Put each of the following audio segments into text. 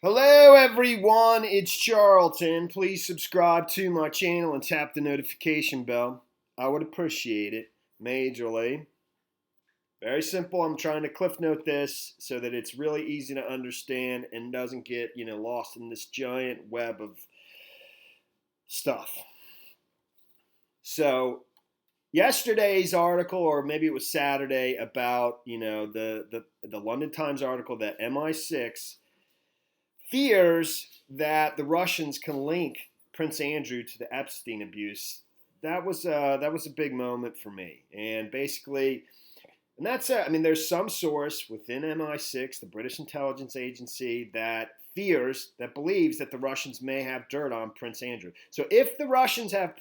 Hello everyone, it's Charlton. Please subscribe to my channel and tap the notification bell. I would appreciate it majorly. Very simple. I'm trying to cliff note this so that it's really easy to understand and doesn't get, lost in this giant web of stuff. So, yesterday's article, or maybe it was Saturday, about, the London Times article that MI6 fears that the Russians can link Prince Andrew to the Epstein abuse. That was a big moment for me. And basically, and that's it. I mean, there's some source within MI6, the British intelligence agency, that believes that the Russians may have dirt on Prince Andrew. So if the Russians have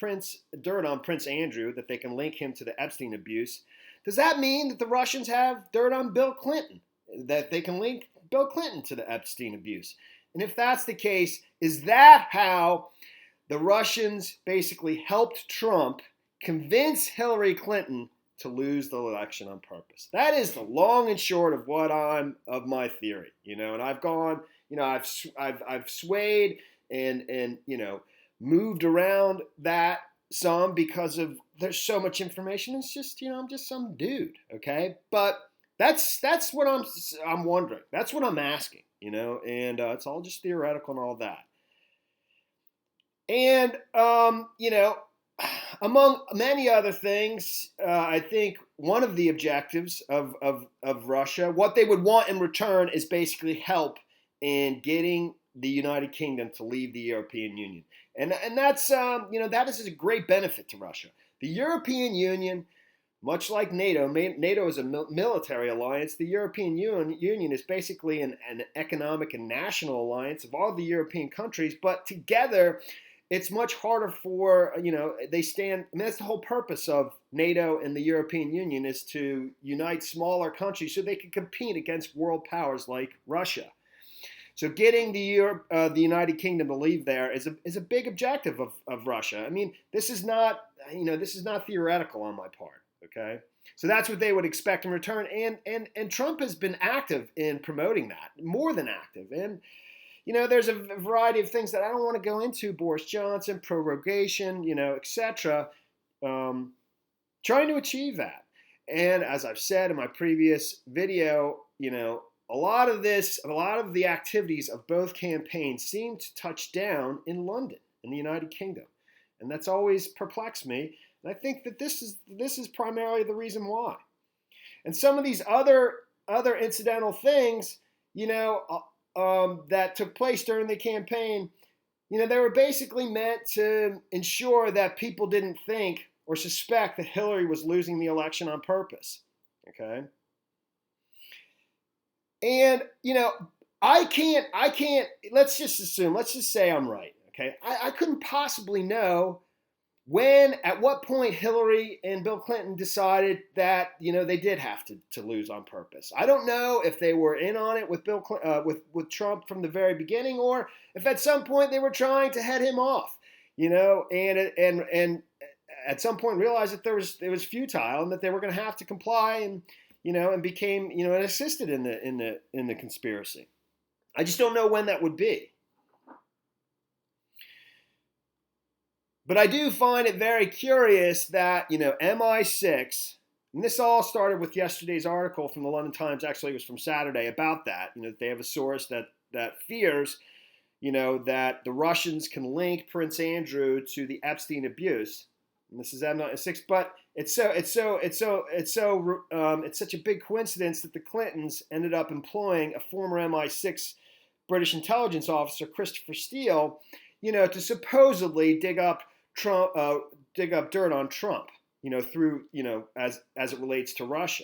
dirt on Prince Andrew, that they can link him to the Epstein abuse, does that mean that the Russians have dirt on Bill Clinton, that they can link Bill Clinton to the Epstein abuse? And if that's the case, is that how the Russians basically helped Trump convince Hillary Clinton to lose the election on purpose? That is the long and short of my theory, and I've gone, I've swayed and moved around that some because of there's so much information. It's just, I'm just some dude, okay? But that's what I'm wondering. That's what I'm asking, and it's all just theoretical and all that. And among many other things, I think one of the objectives of Russia, what they would want in return, is basically help in getting the United Kingdom to leave the European Union, and that's that is a great benefit to Russia. The European Union, much like NATO, NATO is a military alliance. The European Union is basically an economic and national alliance of all the European countries, but together it's much harder for, they stand, I mean, that's the whole purpose of NATO and the European Union, is to unite smaller countries so they can compete against world powers like Russia. So getting the United Kingdom to leave there is a big objective of Russia. I mean, this is not theoretical on my part. Okay, so that's what they would expect in return, and Trump has been active in promoting that, more than active. And there's a variety of things that I don't want to go into: Boris Johnson, prorogation, etc. Trying to achieve that. And as I've said in my previous video, a lot of the activities of both campaigns seem to touch down in London, in the United Kingdom, and that's always perplexed me. And I think that this is primarily the reason why. And some of these other incidental things, that took place during the campaign, they were basically meant to ensure that people didn't think or suspect that Hillary was losing the election on purpose. Okay. And, I can't, let's just say I'm right. Okay. I couldn't possibly know at what point Hillary and Bill Clinton decided that, they did have to lose on purpose. I don't know if they were in on it with with Trump from the very beginning, or if at some point they were trying to head him off, and at some point realized that it was futile and that they were going to have to comply, and and became and assisted in the conspiracy. I just don't know when that would be. But I do find it very curious that, MI6, and this all started with yesterday's article from the London Times, actually it was from Saturday, about that, they have a source that fears, that the Russians can link Prince Andrew to the Epstein abuse. And this is MI6, but it's such a big coincidence that the Clintons ended up employing a former MI6 British intelligence officer, Christopher Steele, to supposedly dig up dirt on Trump, through, as it relates to Russia.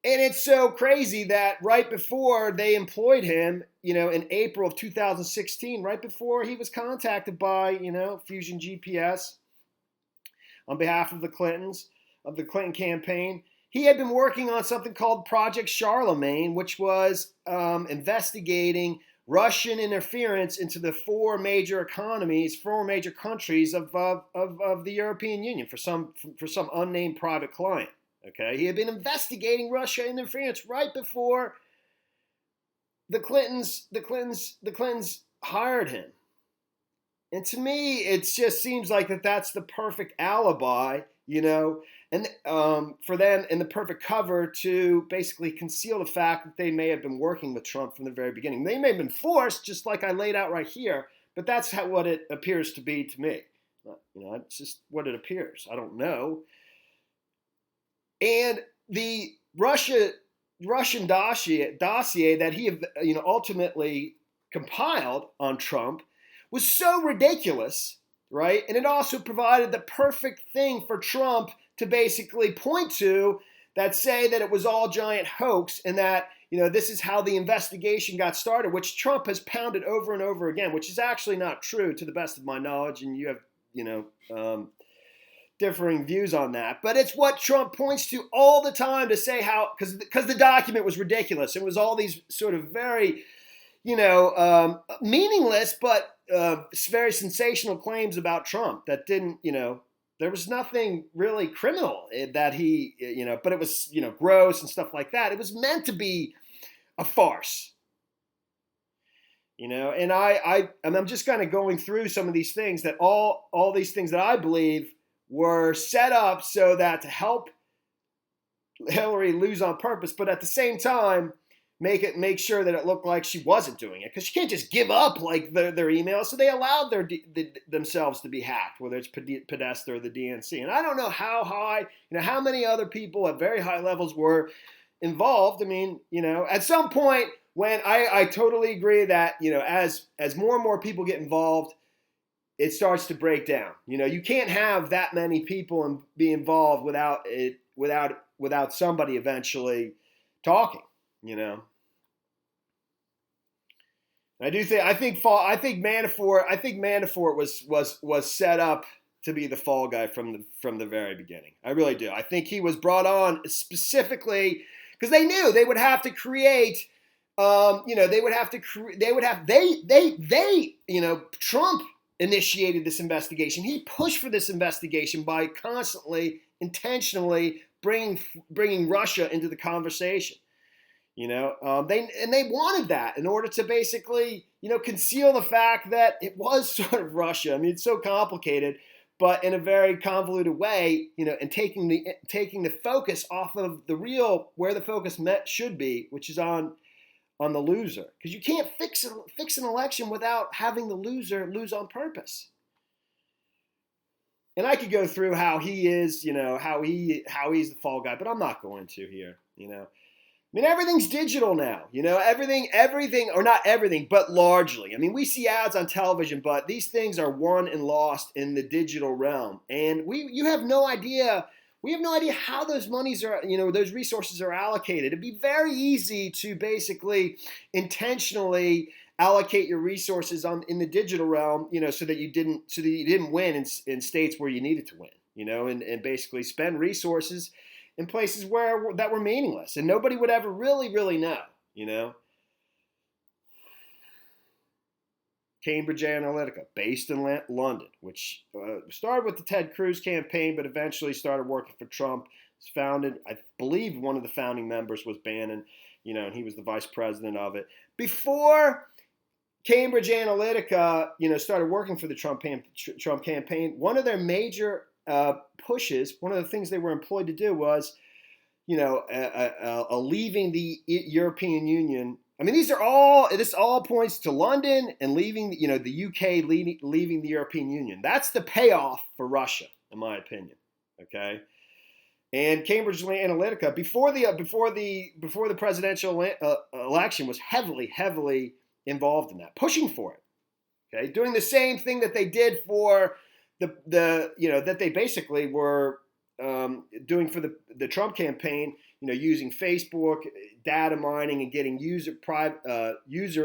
And it's so crazy that right before they employed him, in April of 2016, right before he was contacted by, Fusion GPS on behalf of the Clintons, of the Clinton campaign, he had been working on something called Project Charlemagne, which was investigating Russian interference into the four major countries of the European Union for some unnamed private client. Okay, he had been investigating Russia interference right before the Clintons hired him. And to me, it just seems like that's the perfect alibi, and for them, and the perfect cover to basically conceal the fact that they may have been working with Trump from the very beginning. They may have been forced, just like I laid out right here, but that's what it appears to be to me. It's just what it appears. I don't know. And the Russian dossier that he ultimately compiled on Trump was so ridiculous, right? And it also provided the perfect thing for Trump to basically point to, that say that it was all giant hoax, and that this is how the investigation got started, which Trump has pounded over and over again, which is actually not true to the best of my knowledge, and you have differing views on that. But it's what Trump points to all the time to say how, because the document was ridiculous. It was all these sort of very meaningless but very sensational claims about Trump that didn't, there was nothing really criminal that he, but it was, gross and stuff like that. It was meant to be a farce, and I'm just kind of going through some of these things, that all these things that I believe were set up so that to help Hillary lose on purpose, but at the same time, make sure that it looked like she wasn't doing it, because she can't just give up like their emails. So they allowed themselves to be hacked, whether it's Podesta or the DNC. And I don't know how high, how many other people at very high levels were involved. I mean, at some point, when I totally agree that as more and more people get involved, it starts to break down. You can't have that many people and be involved without somebody eventually talking. I think Manafort was set up to be the fall guy from the very beginning. I really do. I think he was brought on specifically because they knew they would have to create. Trump initiated this investigation. He pushed for this investigation by constantly, intentionally bringing Russia into the conversation. They wanted that in order to basically, conceal the fact that it was sort of Russia. I mean, it's so complicated, but in a very convoluted way, and taking the focus off of the real, where the focus should be, which is on the loser, because you can't fix an election without having the loser lose on purpose. And I could go through how he is, how he's the fall guy, but I'm not going to here. I mean, everything's digital now, everything, or not everything, but largely. I mean, we see ads on television, but these things are won and lost in the digital realm. And we have no idea how those monies are, those resources are allocated. It'd be very easy to basically intentionally allocate your resources in the digital realm, so that you didn't win in states where you needed to win, and basically spend resources in places that were meaningless, and nobody would ever really, really know, Cambridge Analytica, based in London, which started with the Ted Cruz campaign, but eventually started working for Trump. It's founded, I believe one of the founding members was Bannon, and he was the vice president of it. Before Cambridge Analytica, started working for the Trump campaign, one of their major pushes, one of the things they were employed to do was, leaving the European Union. I mean, this all points to London and leaving, the UK leaving the European Union. That's the payoff for Russia, in my opinion. Okay. And Cambridge Analytica, before the presidential election, was heavily involved in that, pushing for it. Okay, doing the same thing that they did for that they basically were doing for the Trump campaign, using Facebook, data mining, and getting user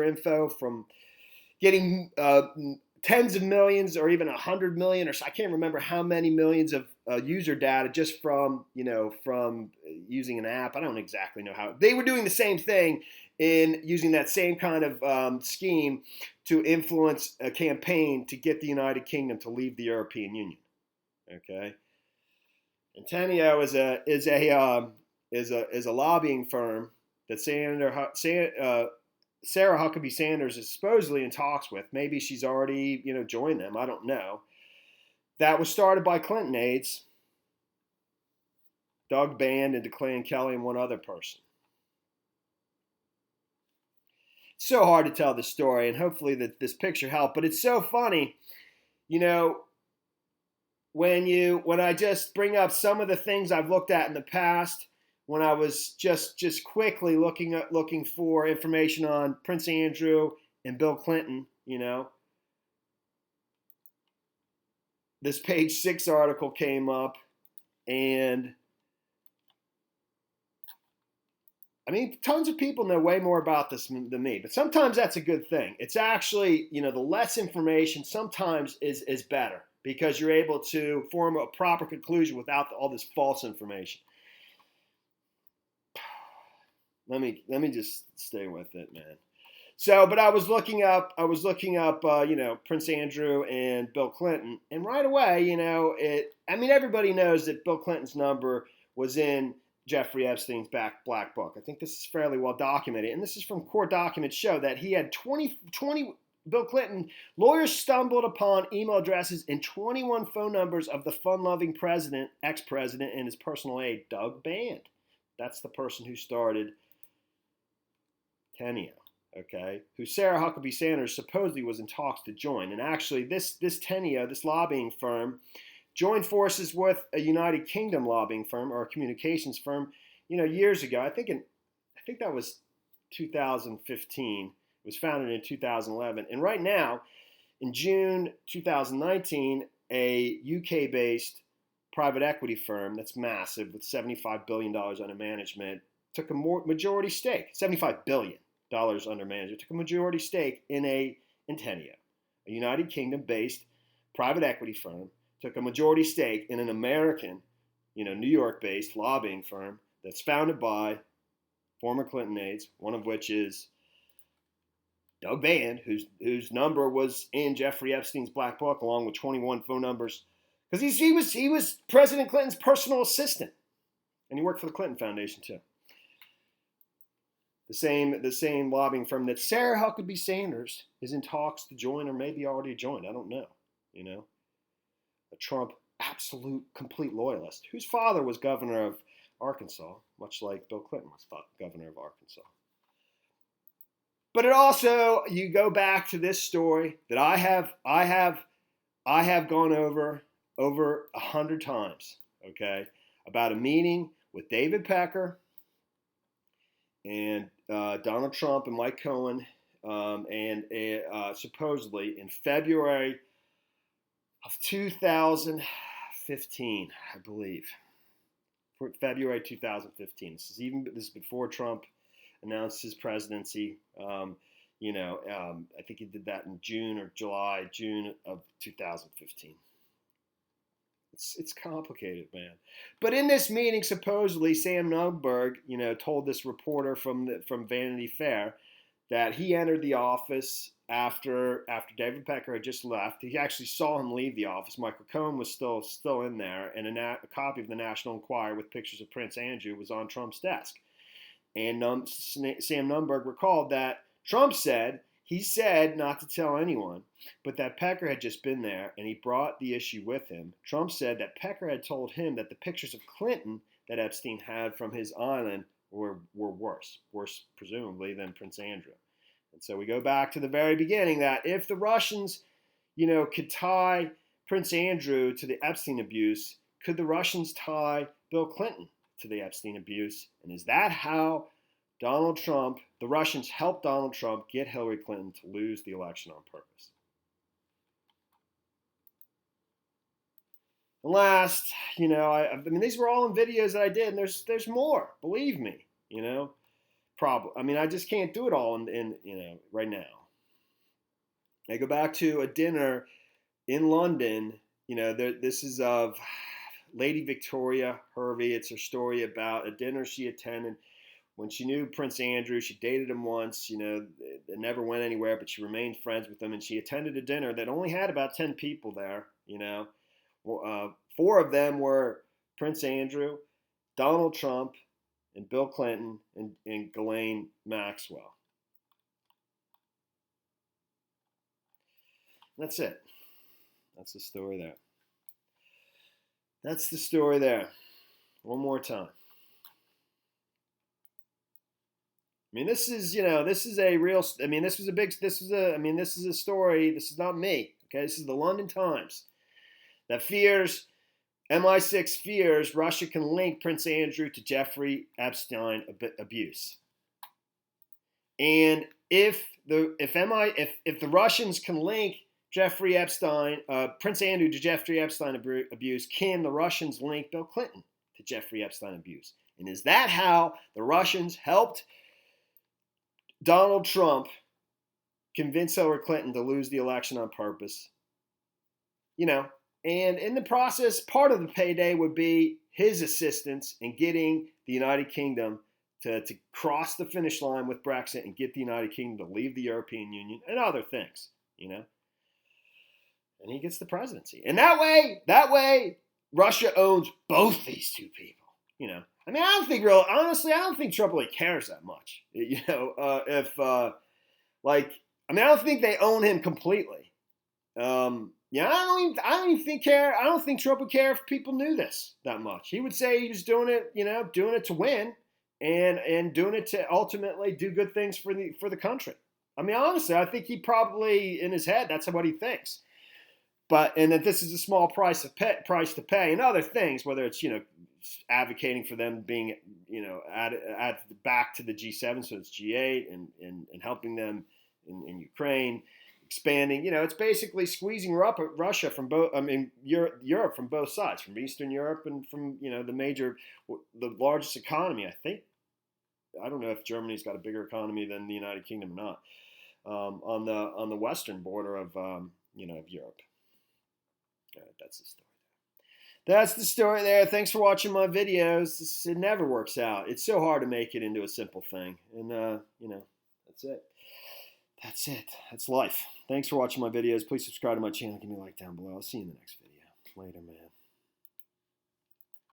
info from getting tens of millions or even 100 million, or so, I can't remember how many millions of user data just from using an app. I don't exactly know how. They were doing the same thing in using that same kind of scheme to influence a campaign to get the United Kingdom to leave the European Union. Okay, and Teneo is a lobbying firm that Sarah Huckabee Sanders is supposedly in talks with. Maybe she's already, joined them. I don't know. That was started by Clinton aides, Doug Band and DeClan Kelly and one other person. It's so hard to tell the story, and hopefully this picture helped. But it's so funny, when I just bring up some of the things I've looked at in the past, when I was just quickly looking for information on Prince Andrew and Bill Clinton, this Page 6 article came up, and I mean, tons of people know way more about this than me, but sometimes that's a good thing. It's actually, the less information sometimes is better because you're able to form a proper conclusion without all this false information. Let me just stay with it, man. So, but I was looking up, Prince Andrew and Bill Clinton, and right away, everybody knows that Bill Clinton's number was in Jeffrey Epstein's black book. I think this is fairly well documented, and this is from court documents show that he had 20 Bill Clinton lawyers stumbled upon email addresses and 21 phone numbers of the fun-loving ex-president, and his personal aide, Doug Band. That's the person who started Teneo, okay, who Sarah Huckabee Sanders supposedly was in talks to join. And actually, this Teneo, this lobbying firm, joined forces with a United Kingdom lobbying firm or a communications firm, years ago. I think that was 2015. It was founded in 2011. And right now, in June 2019, a UK-based private equity firm that's massive with $75 billion under management took a majority stake, $75 billion under management, took a majority stake in Teneo, a United Kingdom-based private equity firm, took a majority stake in an American, New York-based lobbying firm that's founded by former Clinton aides, one of which is Doug Band, whose number was in Jeffrey Epstein's black book, along with 21 phone numbers, because he was President Clinton's personal assistant, and he worked for the Clinton Foundation too. The same lobbying firm that Sarah Huckabee Sanders is in talks to join, or maybe already joined. I don't know. A Trump absolute complete loyalist, whose father was governor of Arkansas, much like Bill Clinton was governor of Arkansas. But it also, you go back to this story that I have gone over 100 times, okay, about a meeting with David Pecker and Donald Trump and Mike Cohen, and supposedly in February of 2015, I believe. February 2015. This is before Trump announced his presidency. I think he did that in June of 2015. It's complicated, man. But in this meeting, supposedly Sam Nunberg, told this reporter from Vanity Fair that he entered the office after David Pecker had just left. He actually saw him leave the office. Michael Cohen was still in there, and a copy of the National Enquirer with pictures of Prince Andrew was on Trump's desk. And Sam Nunberg recalled that Trump said not to tell anyone, but that Pecker had just been there and he brought the issue with him. Trump said that Pecker had told him that the pictures of Clinton that Epstein had from his island were worse presumably than Prince Andrew. And so we go back to the very beginning that if the Russians, could tie Prince Andrew to the Epstein abuse, could the Russians tie Bill Clinton to the Epstein abuse? And is that how the Russians helped Donald Trump get Hillary Clinton to lose the election on purpose? And last, I mean, these were all in videos that I did, and there's more, believe me, I just can't do it all in right now. I go back to a dinner in London. This is of Lady Victoria Hervey. It's her story about a dinner she attended when she knew Prince Andrew. She dated him once. It never went anywhere, but she remained friends with him. And she attended a dinner that only had about 10 people there. 4 of them were Prince Andrew, Donald Trump, and Bill Clinton, and Ghislaine Maxwell. That's it. That's the story there. That's the story there. One more time. I mean, this is, this is a real, this is a story. This is not me. Okay. This is the London Times that MI6 fears Russia can link Prince Andrew to Jeffrey Epstein abuse. And if the Russians can link Prince Andrew to Jeffrey Epstein abuse, can the Russians link Bill Clinton to Jeffrey Epstein abuse? And is that how the Russians helped Donald Trump convince Hillary Clinton to lose the election on purpose? And in the process, part of the payday would be his assistance in getting the United Kingdom to cross the finish line with Brexit and get the United Kingdom to leave the European Union and other things, And he gets the presidency. And that way, Russia owns both these two people, I don't think Trump really cares that much, I don't think they own him completely. I don't think Trump would care if people knew this that much. He would say he was doing it, doing it to win and doing it to ultimately do good things for the country. Honestly, I think he probably in his head, that's what he thinks. And that this is a small price to pay and other things, whether it's, advocating for them being, added back to the G7, so it's G8 and helping them in Ukraine, expanding, it's basically squeezing Russia from both, Europe from both sides, from Eastern Europe and from, the largest economy, I think. I don't know if Germany's got a bigger economy than the United Kingdom or not, on the western border of Europe. All right, that's the story. That's the story there. Thanks for watching my videos. It never works out. It's so hard to make it into a simple thing. And, that's it. That's it. That's life. Thanks for watching my videos. Please subscribe to my channel. Give me a like down below. I'll see you in the next video. Later, man.